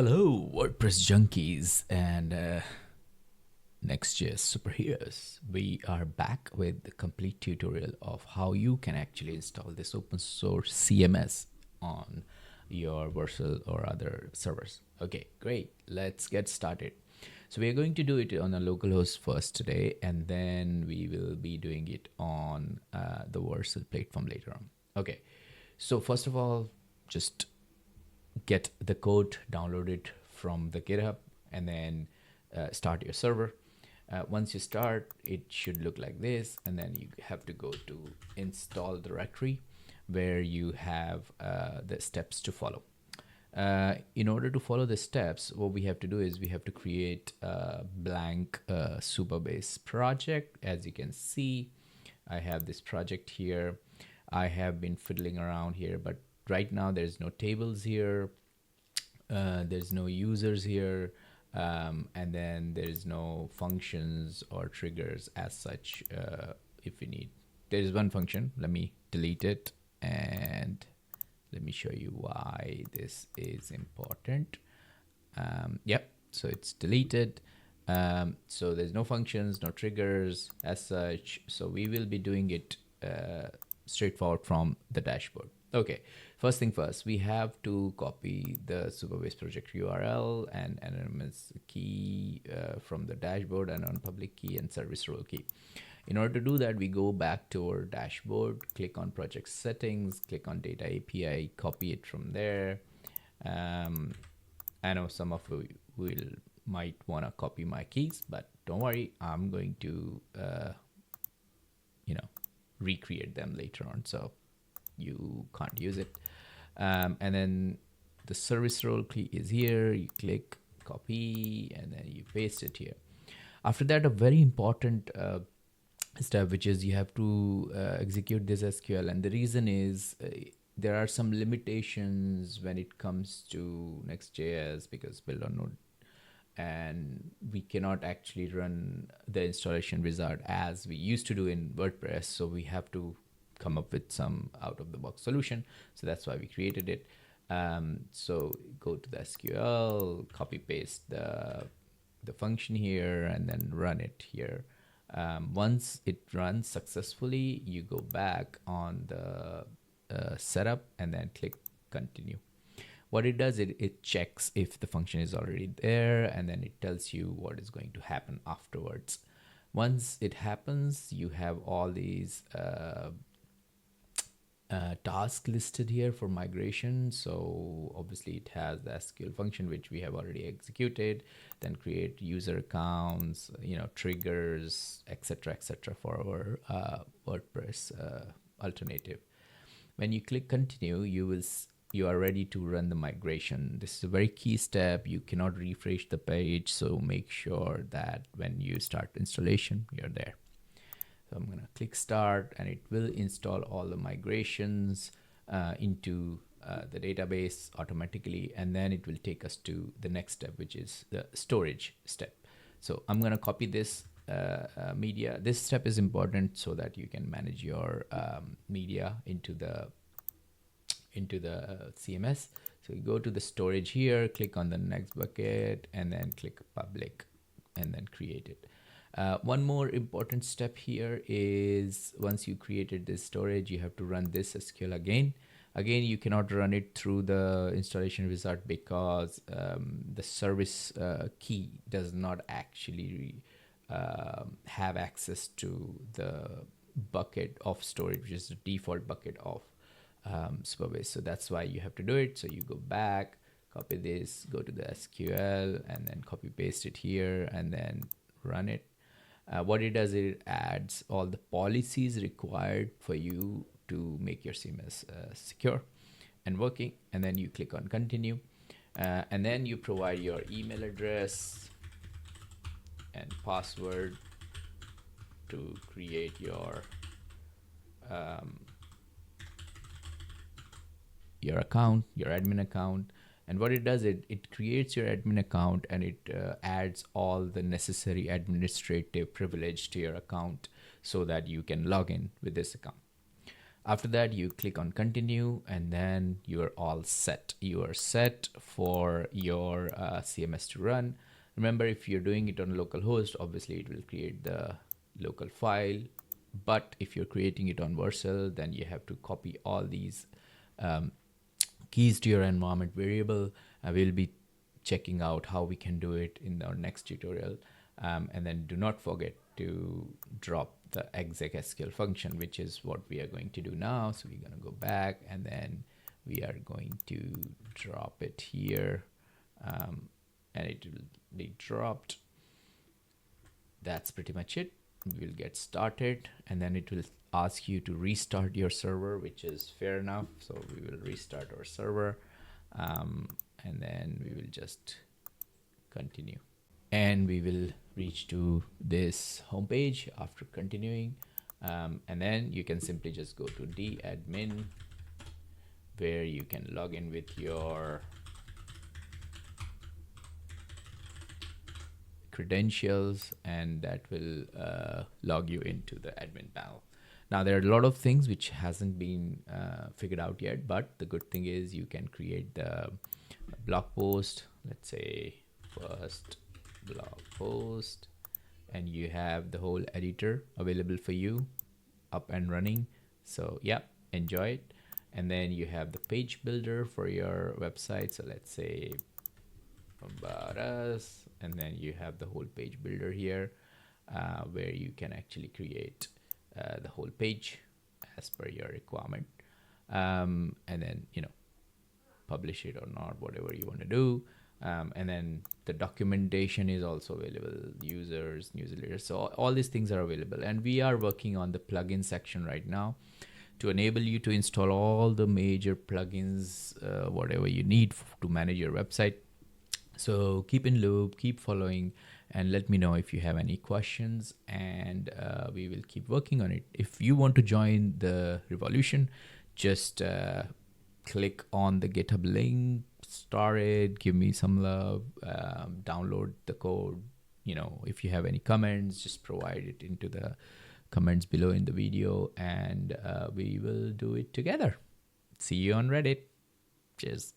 Hello, WordPress junkies and Next.js superheroes. We are back with the complete tutorial of how you can actually install this open source CMS on your Vercel or other servers. Okay, great. Let's get started. So we are going to do it on a localhost first today, and then we will be doing it on the Vercel platform later on. Okay, so first of all, just get the code, download it from the GitHub, and then start your server. Once you start, it should look like this, and then you have to go to install directory where you have the steps to follow. In order to follow the steps, what we have to do is we have to create a blank Supabase project. As you can see, I have this project here. I have been fiddling around here, but right now there's no tables here. There's no users here. And then there's no functions or triggers as such. If we need, there is one function. Let me delete it and let me show you why this is important. Yep, so it's deleted. So there's no functions, no triggers as such. So we will be doing it straightforward from the dashboard. Okay, first thing first, we have to copy the Supabase project URL and anonymous key from the dashboard, and on public key and service role key. In order to do that, we go back to our dashboard, click on project settings, click on data API, copy it from there. I know some of you might want to copy my keys, but don't worry, I'm going to recreate them later on, so you can't use it. And then the service role key is here. You click copy and then you paste it here. After that, a very important step, which is you have to execute this SQL, and the reason is there are some limitations when it comes to Next.js because built on Node, and we cannot actually run the installation wizard as we used to do in WordPress. So we have to come up with some out-of-the-box solution. So that's why we created it. So go to the SQL, copy paste the function here, and then run it here. Once it runs successfully, you go back on the setup and then click continue. What it does, it checks if the function is already there, and then it tells you what is going to happen afterwards. Once it happens, you have all these tasks listed here for migration. So obviously it has the SQL function, which we have already executed, then create user accounts, triggers, etc., for our WordPress alternative. When you click continue, you are ready to run the migration. This is a very key step. You cannot refresh the page, so make sure that when you start installation, you're there. So I'm going to click start, and it will install all the migrations into the database automatically, and then it will take us to the next step, which is the storage step. So I'm going to copy this media. This step is important so that you can manage your media into the CMS. So you go to the storage here, click on the next bucket, and then click public, and then create it. One more important step here is once you created this storage, you have to run this SQL again. Again, you cannot run it through the installation wizard because the service key does not actually have access to the bucket of storage, which is the default bucket of Supabase. So that's why you have to do it. So you go back, copy this, go to the SQL, and then copy paste it here, and then run it. What it does, it adds all the policies required for you to make your CMS secure and working, and then you click on continue, and then you provide your email address and password to create your account, your admin account. And what it does, it creates your admin account, and it adds all the necessary administrative privilege to your account so that you can log in with this account. After that, you click on continue, and then you're all set. You are set for your CMS to run. Remember, if you're doing it on localhost, obviously it will create the local file. But if you're creating it on Vercel, then you have to copy all these um, keys to your environment variable. We'll be checking out how we can do it in our next tutorial. And then do not forget to drop the exec_SQL function, which is what we are going to do now. So we're going to go back, and then we are going to drop it here, and it will be dropped. That's pretty much it. We'll get started, and then it will ask you to restart your server, which is fair enough. So we will restart our server, and then we will just continue, and we will reach to this homepage after continuing, and then you can simply just go to admin, where you can log in with your credentials, and that will log you into the admin panel. Now, there are a lot of things which hasn't been figured out yet, but the good thing is you can create the blog post. Let's say first blog post, and you have the whole editor available for you, up and running. So yeah, enjoy it. And then you have the page builder for your website. So let's say about us, and then you have the whole page builder here, where you can actually create the whole page as per your requirement, and then publish it or not, whatever you want to do. And then the documentation is also available, users, newsletters. So all these things are available, and we are working on the plugin section right now to enable you to install all the major plugins, whatever you need to manage your website. So keep in loop, keep following, and let me know if you have any questions, and we will keep working on it. If you want to join the revolution, just click on the GitHub link, start it, give me some love, download the code. If you have any comments, just provide it into the comments below in the video, and we will do it together. See you on Reddit. Cheers.